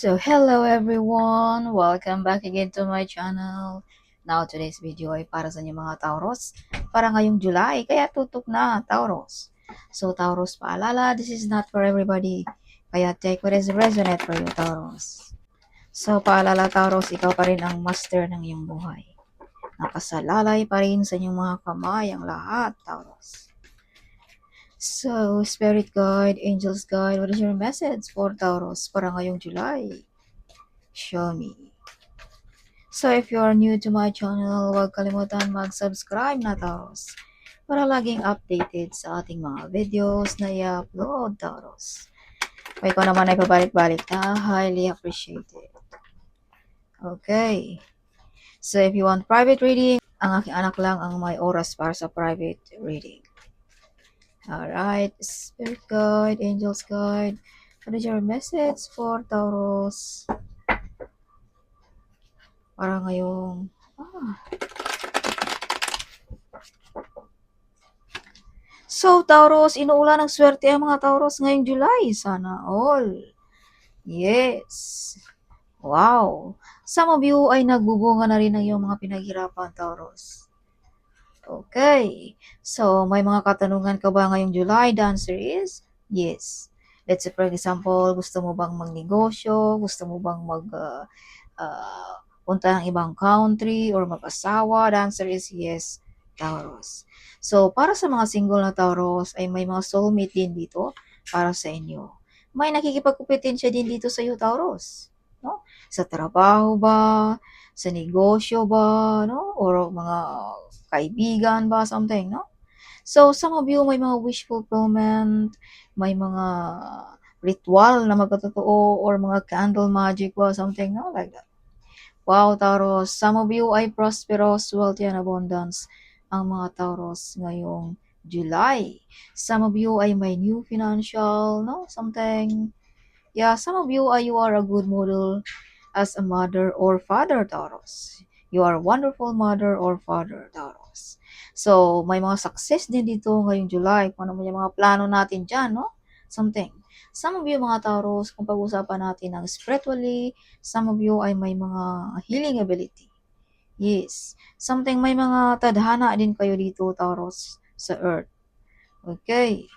So hello everyone! Welcome back again to my channel. Now today's video ay para sa inyo mga Tauros. Para ngayong July, kaya tutok na Tauros. So Tauros, paalala, this is not for everybody. Kaya take what is resonate for you Tauros. So paalala Tauros, ikaw pa rin ang master ng iyong buhay. Nakasalalay pa rin sa inyong mga kamay ang lahat Tauros. So, Spirit Guide, Angels Guide, what is your message for Tauros para ngayong July? Show me. So, if you are new to my channel, huwag kalimutan mag-subscribe na Tauros para laging updated sa ating mga videos na i-upload Tauros. Kung ikaw naman ay pabalik-balik na, highly appreciated. Okay. So, if you want private reading, ang aking anak lang ang may oras para sa private reading. Alright, Spirit Guide, Angels Guide, what is your message for Tauros? Para ngayong... So, Tauros, inuulan ng swerte ang mga Tauros ngayong July. Sana all. Yes. Wow. Some of you ay nagbubunga na rin ng iyong mga pinaghirapan, Tauros. Okay. So, may mga katanungan ka ba ngayong July? The answer is yes. Let's say, for example, gusto mo bang magnegosyo? Gusto mo bang punta ng ibang country or mag-asawa? The answer is yes, Tauros. So, para sa mga single na Tauros, ay may mga soulmate din dito para sa inyo. May nakikipagkumpetensya din dito sa iyo, Tauros. No? Sa trabaho ba? Sa negosyo ba? No? Or mga kaibigan ba? Something, no? So, some of you may mga wish fulfillment, may mga ritual na magkatotoo, or mga candle magic ba? Something, no? Like that. Wow, Tauros. Some of you ay prosperous, wealthy, and abundance ang mga Tauros ngayong July. Some of you ay may new financial, no? Something. Yeah, some of you are a good model as a mother or father, Tauros. You are a wonderful mother or father, Tauros. So, may mga success din dito ngayong July. Kung ano yung mga plano natin dyan, no? Something. Some of you mga Tauros, kung pag-usapan natin ng spiritually, some of you ay may mga healing ability. Yes. Something may mga tadhana din kayo dito, Tauros, sa earth. Okay.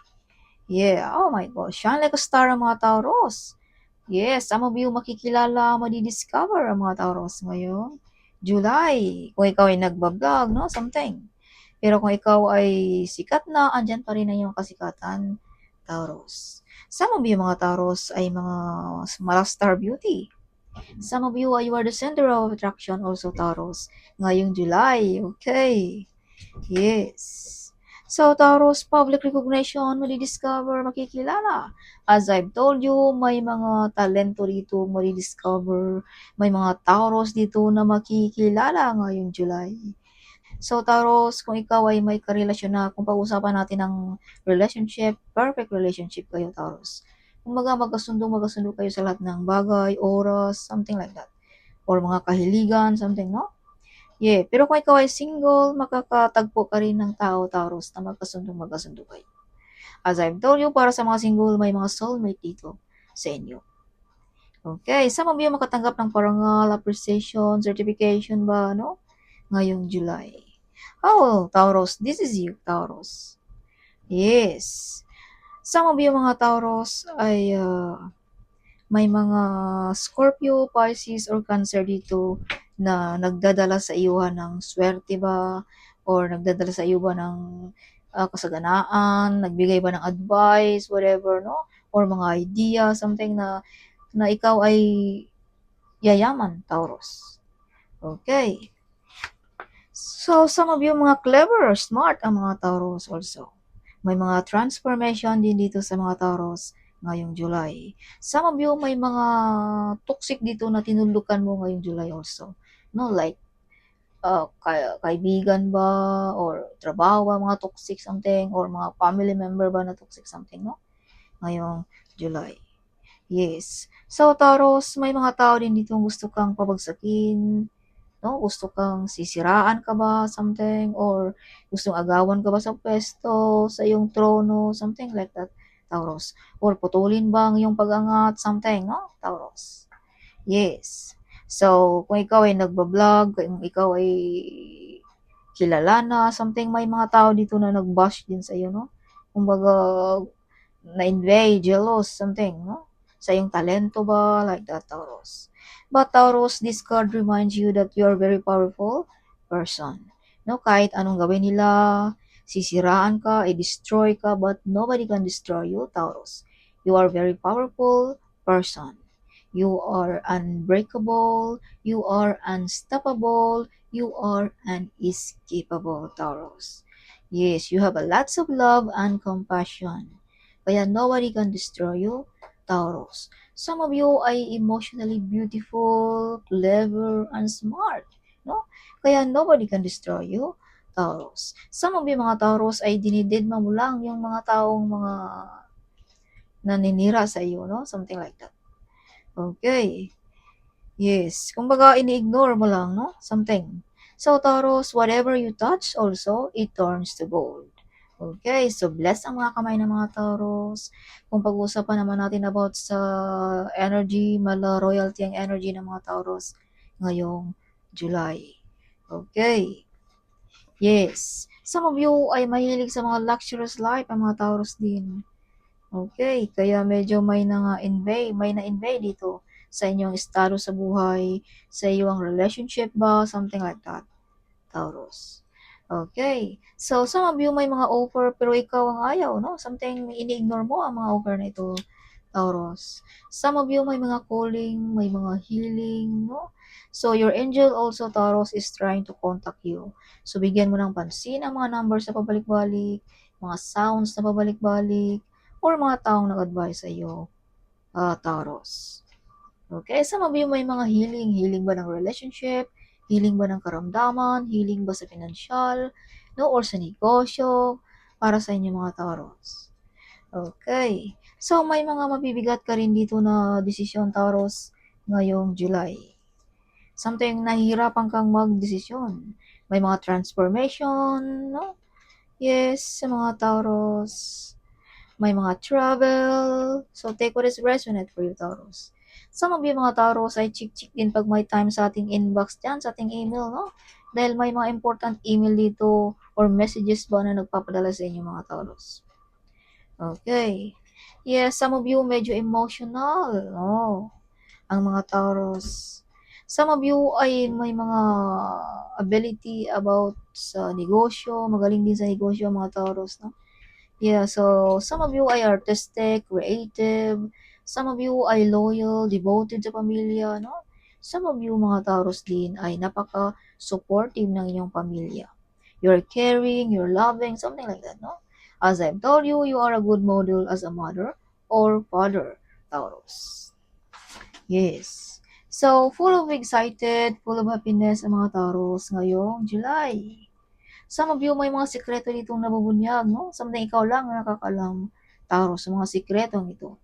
Yeah. Oh my gosh. Shine like a star ang mga Tauros. Yes. Some of you makikilala, madidiscover ang mga Tauros ngayon. July. Kung ikaw ay nagbablog, no? Something. Pero kung ikaw ay sikat na, andyan pa rin na yung kasikatan, Tauros. Some of you mga Tauros ay mga star beauty. Some of you are the center of attraction also, Tauros. Ngayong July. Okay. Yes. So, Tauros, public recognition, madidiscover, makikilala. As I've told you, may mga talento dito, madidiscover. May mga Tauros dito na makikilala ngayong July. So, Tauros, kung ikaw ay may karelasyon na, kung pag-usapan natin ng relationship, perfect relationship kayo, Tauros. Kumbaga, magkasundo kayo sa lahat ng bagay, oras, something like that. Or mga kahiligan, something, no? Yeah, pero kung ikaw ay single, makakatagpo ka rin ng tao, Taurus, na magkasundo kayo. As I've told you, para sa mga single, may mga soulmate dito sa inyo. Okay, some of you makatanggap ng parangal, appreciation, certification ba, no? Ngayong July. Oh, Taurus, this is you, Taurus. Yes. Some of you mga Taurus ay may mga Scorpio, Pisces, or Cancer dito na nagdadala sa iyo ng swerte ba? Or nagdadala sa iyo ba ng kasaganaan? Nagbigay ba ng advice? Whatever, no? Or mga idea, something na ikaw ay yayaman, Taurus. Okay. So, some of you mga clever, smart ang mga Taurus also. May mga transformation din dito sa mga Taurus ngayong July. Some of you may mga toxic dito na tinulukan mo ngayong July also. No, like kaibigan ba or trabaho ba, mga toxic something, or mga family member ba na toxic something, no? Ngayong July. Yes. So, Taurus, may mga tao din dito gusto kang pabagsakin, no? Gusto kang sisiraan ka ba, something, or gustong agawan ka ba sa pwesto, sa iyong trono, something like that, Taurus. Or putulin ba ang iyong pag-angat, something, no? Taurus. Yes. So, kung ikaw ay nagba-vlog, kung ikaw ay kilala na, something may mga tao dito na nag-bash din sa'yo, no? Kumbaga, na-envy, jealous, something, no? Sa iyong talento ba, like that, Taurus. But Taurus, this card reminds you that you are very powerful person. No, kahit anong gawin nila, sisiraan ka, i-destroy ka, but nobody can destroy you, Taurus. You are very powerful person. You are unbreakable, you are unstoppable, you are unescapable, Taurus. Yes, you have a lots of love and compassion. Kaya nobody can destroy you, Taurus. Some of you ay emotionally beautiful, clever, and smart. No? Kaya nobody can destroy you, Taurus. Some of you mga Taurus ay dinididma mo lang yung mga taong mga naninira sa iyo, no? Something like that. Okay. Yes. Kumbaga, ini-ignore mo lang, no? Something. So, Taurus, whatever you touch also, it turns to gold. Okay, so bless ang mga kamay ng mga Taurus. Kung pag-uusapan naman natin about sa energy, mala royalty ang energy ng mga Taurus ngayong July. Okay. Yes. Some of you ay mahilig sa mga luxurious life, ang mga Taurus din. Okay, kaya medyo may na-invade dito sa inyong estado sa buhay, sa iyong relationship ba, something like that, Taurus. Okay, so some of you may mga offer pero ikaw ang ayaw, no? Something ini-ignore mo ang mga offer na ito, Taurus. Some of you may mga calling, may mga healing, no? So your angel also, Taurus, is trying to contact you. So bigyan mo ng pansin ang mga numbers na pabalik-balik, mga sounds na pabalik-balik, or mga taong nag-advise sa iyo, Taurus. Okay, some of you may mga healing. Healing ba ng relationship? Healing ba ng karamdaman? Healing ba sa financial? No? Or sa negosyo? Para sa inyo mga Taurus. Okay. So, may mga mabibigat ka rin dito na desisyon, Taurus, ngayong July. Something nahihirapan kang mag-desisyon. May mga transformation, no? Yes, sa mga Taurus. May mga travel. So, take what is resonate for you, Taurus. Some of you mga Taurus ay chick-chick din pag may time sa ating inbox dyan, sa ating email, no? Dahil may mga important email dito or messages ba na nagpapadala sa inyo mga Taurus. Okay. Yes, some of you medyo emotional, no? Ang mga Taurus. Some of you ay may mga ability about sa negosyo, magaling din sa negosyo ang mga Taurus, no? Yeah, so some of you ay artistic, creative. Some of you ay loyal, devoted sa pamilya, no? Some of you mga Taurus din ay napaka-supportive ng inyong pamilya. You're caring, you're loving, something like that, no? As I've told you, you are a good model as a mother or father, Taurus. Yes. So, full of excited, full of happiness ang mga Taurus ngayong July. Some of you may mga sikreto ditong nabubunyag, no? Something ikaw lang ang nakakalam, Taurus, sa mga sikretong ito.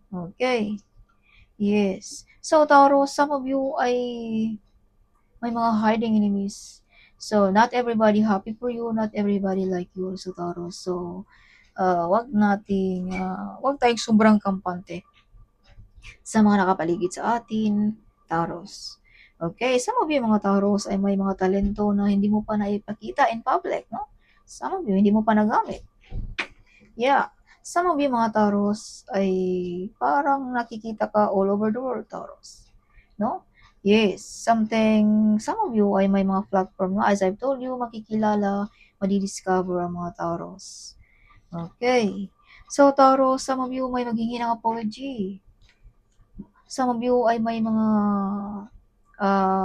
Okay. Yes. So, Taurus, some of you ay may mga hiding enemies. So, not everybody happy for you, not everybody like you also, Taurus. So, wag tayong sobrang kampante sa mga nakapaligid sa atin, Taurus. Okay, some of you mga Taurus ay may mga talento na hindi mo pa naipakita in public, no? Some of you hindi mo pa nagamit. Yeah. Some of you mga Taurus ay parang nakikita ka all over the world, Taurus. No? Yes, some of you ay may mga platform na, as I've told you, makikilala, madidiscover ang mga Taurus. Okay. So, Taurus, some of you may maghingi ng apology. Some of you ay may mga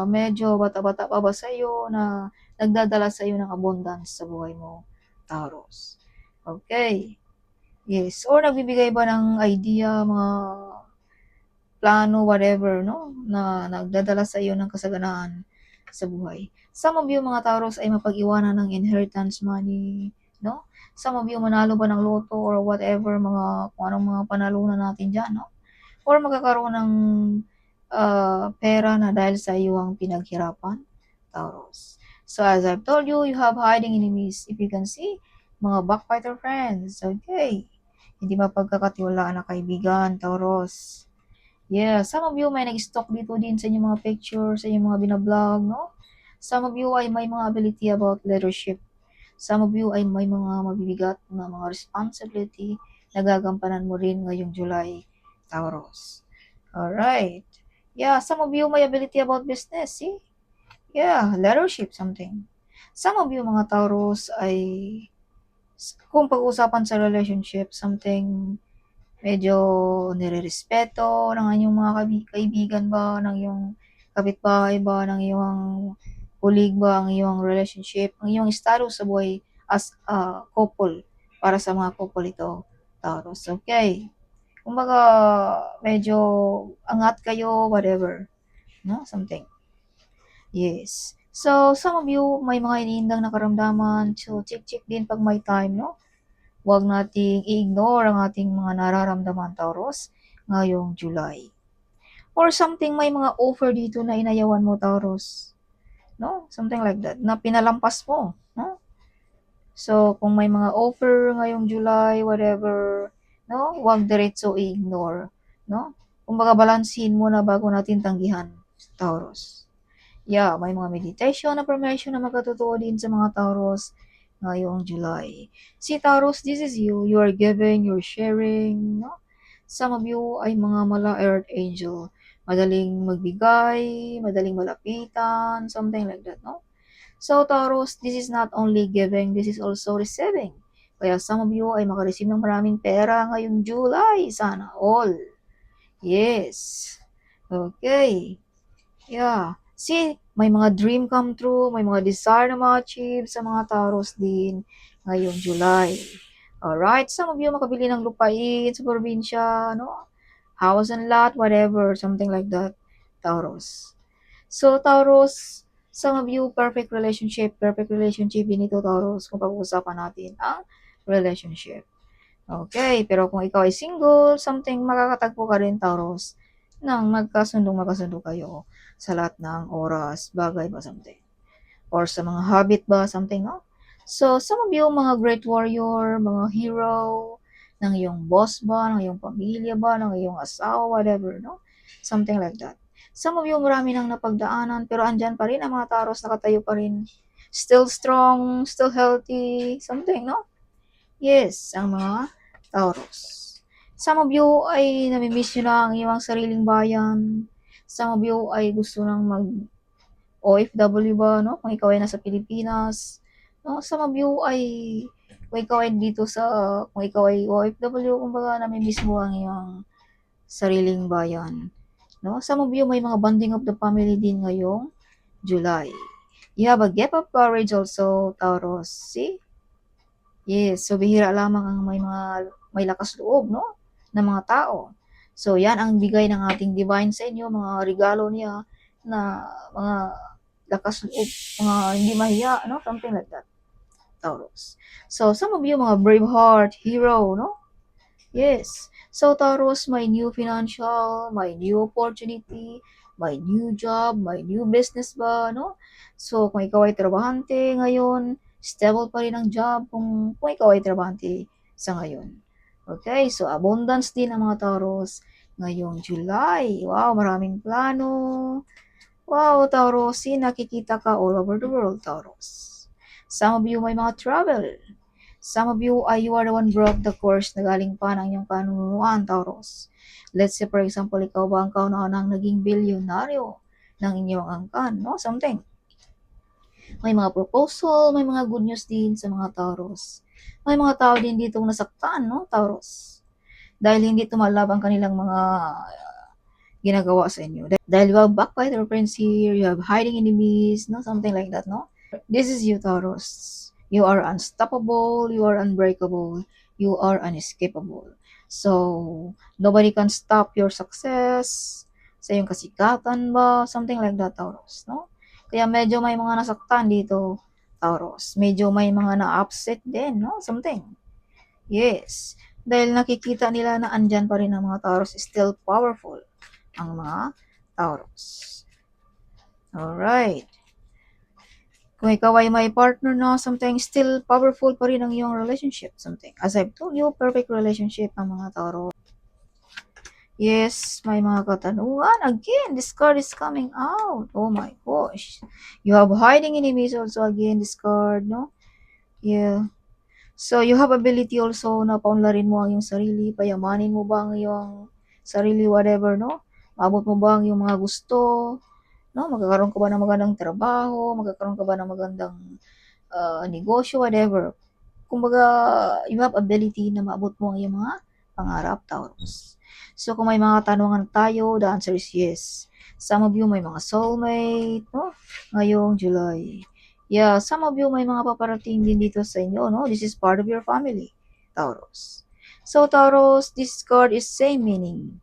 medyo bata-bata pa ba sa'yo na nagdadala sa iyo ng abundance sa buhay mo, Taurus. Okay. Yes. Or nagbibigay ba ng idea, mga plano, whatever, no? Na nagdadala sa iyo ng kasaganaan sa buhay. Some of you mga Taurus ay mapag-iwanan ng inheritance money, no? Some of you manalo ba ng loto or whatever, kung anong mga panalunan natin dyan, no? Or magkakaroon ng pera na dahil sa iyong pinaghirapan, Taurus. So as I've told you, you have hiding enemies. If you can see, mga backfighter friends, okay? Hindi mapagkakatiwalaan na kaibigan, Taurus. Yeah, some of you may nag-stalk dito din sa inyong mga picture, sa inyong mga binablog, no? Some of you ay may mga ability about leadership. Some of you ay may mga mabibigat na mga responsibility na gagampanan mo rin ngayong July, Taurus. Alright. Yeah, some of you may ability about business, see? Yeah, leadership something. Some of you mga Taurus ay kung pag-usapan sa relationship, something medyo nirerespeto ng inyong mga kaibigan ba, ng iyong kapitbahay ba, ng iyong colleague ba, ang iyong relationship, ang iyong status sa buhay as a couple, para sa mga couple ito, Taurus. Okay. Kumbaga, medyo angat kayo, whatever. No? Something. Yes. So, some of you, may mga iniindang na karamdaman. So, check din pag may time, no? Huwag nating i-ignore ang ating mga nararamdaman, Taurus, ngayong July. Or something, may mga offer dito na inayawan mo, Taurus. No? Something like that, na pinalampas mo. No? So, kung may mga offer ngayong July, whatever, no? Huwag diretso i-ignore. No? Kumbaga, balansin mo na bago natin tanggihan, Taurus. Yeah, may mga meditation na affirmation na magkatotoo din sa mga Taurus ngayong July. See, Taurus, this is you. You are giving, you're sharing, no? Some of you ay mga mala earth angel. Madaling magbigay, madaling malapitan, something like that, no? So, Taurus, this is not only giving, this is also receiving. Kaya some of you ay makareceive ng maraming pera ngayong July. Sana all. Yes. Okay. Yeah. See, may mga dream come true, may mga desire na ma-achieve sa mga Taurus din ngayong July. Alright, some of you makabili ng lupain sa probinsya, no? House and lot, whatever, something like that, Taurus. So, Taurus, some of you, perfect relationship din ito, Taurus, kung pag-uusapan natin ang relationship. Okay, pero kung ikaw ay single, something, makakatagpo ka rin, Taurus, nang magkasundo kayo sa lahat ng oras, bagay ba, something. Or sa mga habit ba, something, no? So, some of you, mga great warrior, mga hero, ng iyong boss ba, ng iyong pamilya ba, ng iyong asawa, whatever, no? Something like that. Some of you, marami nang napagdaanan, pero andyan pa rin ang mga Taurus, nakatayo pa rin. Still strong, still healthy, something, no? Yes, ang mga Taurus. Some of you ay namimiss nyo na ang iyong sariling bayan. Some of you ay gusto nang mag OFW ba, no? Kung ikaw ay nasa Pilipinas. No? Some of you ay, kung ikaw ay dito sa, kung ikaw ay OFW, kumbaga namimiss mo ang iyong sariling bayan. No? Some of you may mga bonding of the family din ngayong July. You have a gap of courage also, Taurus. See? Yes, so bihira lamang ang may lakas loob, no? Ng mga tao. So, yan ang bigay ng ating divine sa inyo, mga regalo niya na mga lakas loob, mga hindi mahiya, no? Something like that, Taurus. So, some of you, mga brave heart, hero, no? Yes. So, Taurus, may new financial, may new opportunity, may new job, may new business ba, no? So, kung ikaw ay trabahante ngayon, stable pa rin ang job kung ikaw ay trabahante sa ngayon. Okay, so abundance din ang mga Taurus ngayong July. Wow, maraming plano. Wow, Taurus, nakikita ka all over the world, Taurus. Some of you may mga travel. Some of you are the one broke the course na galing pa ng iyong kanunuan, Taurus. Let's say, for example, ikaw ba ang kauna-unang naging bilyonaryo ng inyong angkan, no? Something. May mga proposal, may mga good news din sa mga Taurus. May mga tao din ditong nasaktan, no, Taurus? Dahil hindi tumalab ang kanilang mga ginagawa sa inyo. Dahil you have backbiter friends here, you have hiding enemies, no? Something like that, no? This is you, Taurus. You are unstoppable, you are unbreakable, you are unescapable. So, nobody can stop your success, sa iyong kasikatan ba, something like that, Taurus, no? Kaya medyo may mga nasaktan dito, Taurus. Medyo may mga na-upset din, no? Something. Yes. Dahil nakikita nila na andyan pa rin ang mga Taurus, still powerful ang mga Taurus. Alright. Kung ikaw ay may partner na, something still powerful pa rin ang iyong relationship. Something. As I've told you, perfect relationship ang mga Taurus. Yes, may mga katanungan. Again, this card is coming out. Oh my gosh. You have hiding enemies also again, this card, no? Yeah. So, you have ability also na paunlarin mo ang iyong sarili, payamanin mo ba ang iyong sarili, whatever, no? Maabot mo ba ang iyong mga gusto, no? Magkakaroon ka ba ng magandang trabaho, magkakaroon ka ba ng magandang negosyo, whatever. Kumbaga, you have ability na maabot mo ang iyong mga pangarap, Taurus. So, kung may mga katanungan tayo, the answer is yes. Some of you may mga soulmate, no? Ngayong July. Yeah, some of you may mga paparating din dito sa inyo, no? This is part of your family, Taurus. So, Taurus, this card is same meaning.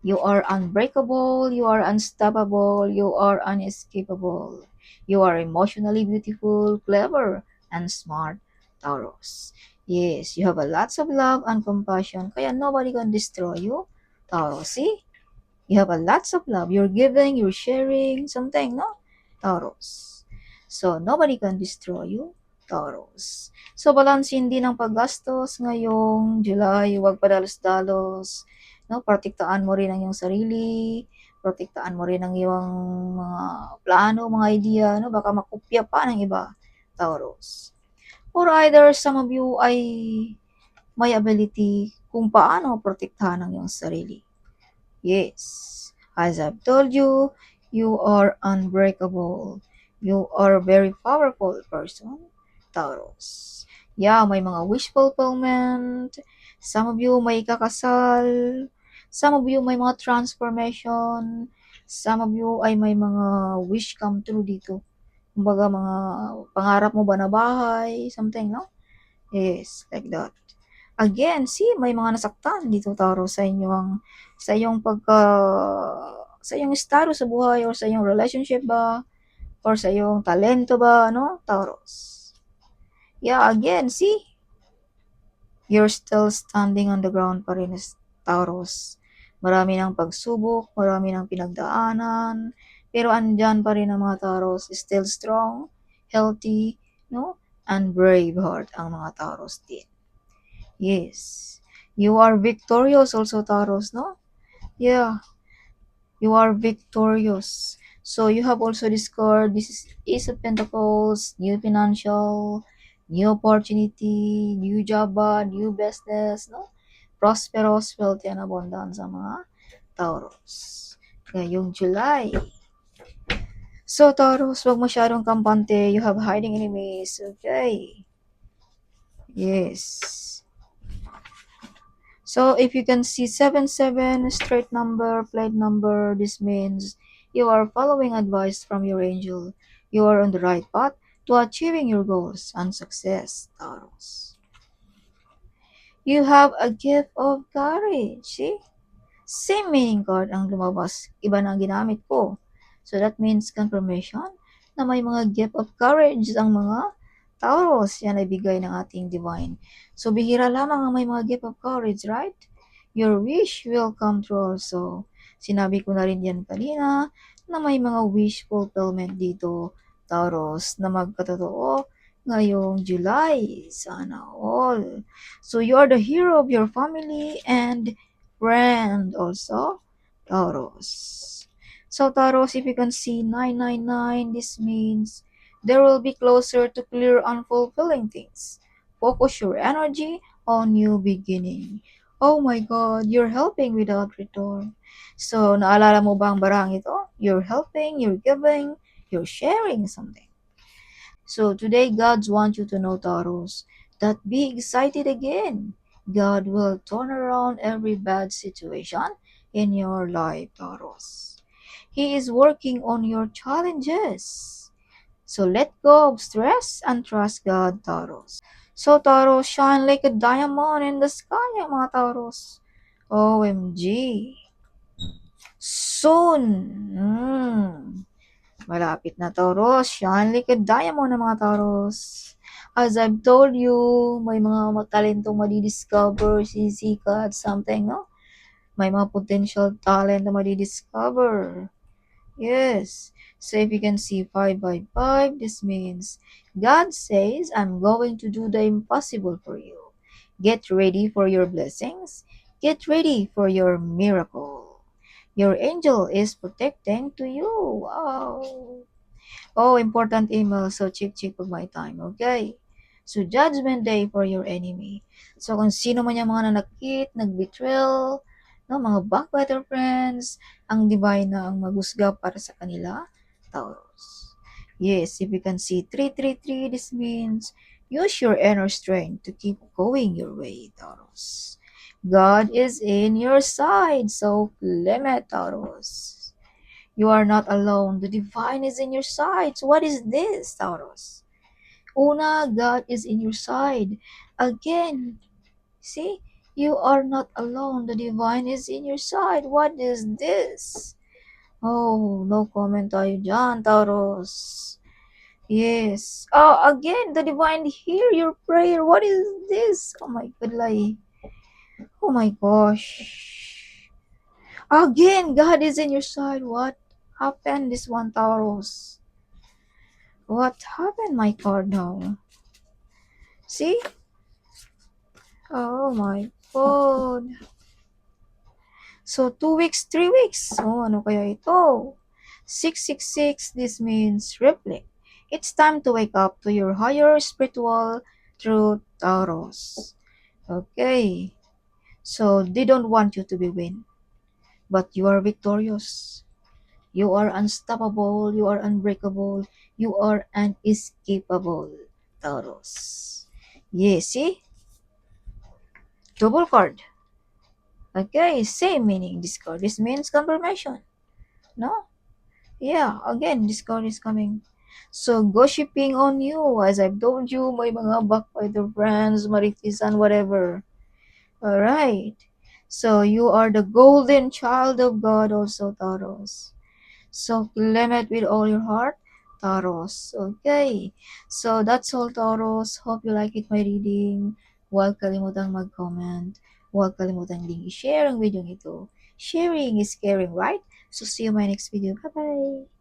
You are unbreakable, you are unstoppable, you are unescapable. You are emotionally beautiful, clever, and smart, Taurus. Yes, you have a lots of love and compassion, kaya nobody can destroy you, Taurus. See? You have a lots of love. You're giving, you're sharing, something, no? Taurus. So, nobody can destroy you, Taurus. So, balansin din ang paggastos ngayong July. Huwag padalos-dalos. No? Protektaan mo rin ang iyong sarili. Protektaan mo rin ang iyong mga plano, mga idea. No? Baka makopya pa ng iba, Taurus. Or either some of you ay may ability kung paano protektahan ang iyong sarili. Yes, as I've told you, you are unbreakable. You are a very powerful person, Taurus. Yeah, may mga wish fulfillment. Some of you may kakasal. Some of you may mga transformation. Some of you ay may mga wish come true dito. Kumbaga mga pangarap mo ba na bahay, something, no? Yes, like that. Again, see, may mga nasaktan dito, Taro, sa iyong sa iyong estado sa buhay or sa iyong relationship ba or sa iyong talento ba, no, Taurus. Yeah, again, see, you're still standing on the ground pa rin, Taurus. Marami ng pagsubok, marami ng pinagdaanan, pero andyan pa rin ang mga Taurus, still strong, healthy, no, and brave heart ang mga Taurus din. Yes. You are victorious also, Taurus, no? Yeah, you are victorious. So you have also discovered this is Ace of Pentacles, new financial, new opportunity, new job, new business, no? Prosperous, wealthy, and abundance sa mga Taurus. Ngayong July. So, Taurus, wag masyadong kampante. You have hiding enemies. Okay. Yes. So if you can see 77 straight number, plate number, this means you are following advice from your angel. You are on the right path to achieving your goals and success, Taurus. You have a gift of courage. See? Same meaning card ang lumabas. Iba na ang ginamit ko. So that means confirmation na may mga gift of courage ang mga Taurus. Yan ay bigay ng ating divine. So bihira lamang ang may mga gift of courage, right? Your wish will come true also. Sinabi ko na rin yan kanina na may mga wish fulfillment dito, Taurus, na magkatotoo ngayong July. Sana all. So you are the hero of your family and friend also, Taurus. So Taurus, if you can see 999, this means there will be closer to clear unfulfilling things. Focus your energy on new beginning. Oh my God, you're helping without return. So, naalala mo ba ang barang ito? You're helping, you're giving, you're sharing something. So, today, God wants you to know, Taurus, that be excited again. God will turn around every bad situation in your life, Taurus. He is working on your challenges. So, let go of stress and trust God, Taurus. So, Taurus, shine like a diamond in the sky, ang mga Taurus. OMG. Soon. Malapit na, Taurus. Shine like a diamond ang mga Taurus. As I've told you, may mga talentong madidiscover, sisikat, something, no? May mga potential talent na madidiscover. Yes. So if you can see 5 by 5, this means God says, I'm going to do the impossible for you. Get ready for your blessings. Get ready for your miracle. Your angel is protecting to you. Wow. Oh, important email. So, check of my time. Okay? So, judgment day for your enemy. So, kung sino man yung mga nanakit, nag-betrayal, no, mga backbiter friends, ang divine na ang maghusga para sa kanila, Taurus. Yes, if you can see 333, this means use your inner strength to keep going your way, Taurus. God is in your side, so claim it, Taurus. You are not alone. The divine is in your side. So what is this, Taurus? Una, God is in your side. Again, see, you are not alone. The divine is in your side. What is this? Oh, no comment tayo dyan, Taurus. Yes. Oh, again, the divine hear your prayer. What is this? Oh my God, oh my gosh. Again, God is in your side. What happened this one, Taurus? What happened my card now? See? Oh my God. So, 2 weeks, 3 weeks. Oh, ano kaya ito? 666, this means reflect. It's time to wake up to your higher spiritual truth, Taurus. Okay. So, they don't want you to be win, but you are victorious. You are unstoppable, you are unbreakable, you are unescapable, Taurus. Yes, see? Double card. Okay, same meaning this card. This means confirmation. No? Yeah, again, this card is coming. So, gossiping on you, as I've told you, my mga backbiter friends, maritisan, whatever. Alright. So, you are the golden child of God also, Taurus. So, claim it with all your heart, Taurus. Okay. So, that's all, Taurus. Hope you like it, my reading. Huwag kalimutang mag-comment. Huwag kalimutang ding i-share ang video ito. Sharing is caring, right? So, see you in my next video. Bye-bye!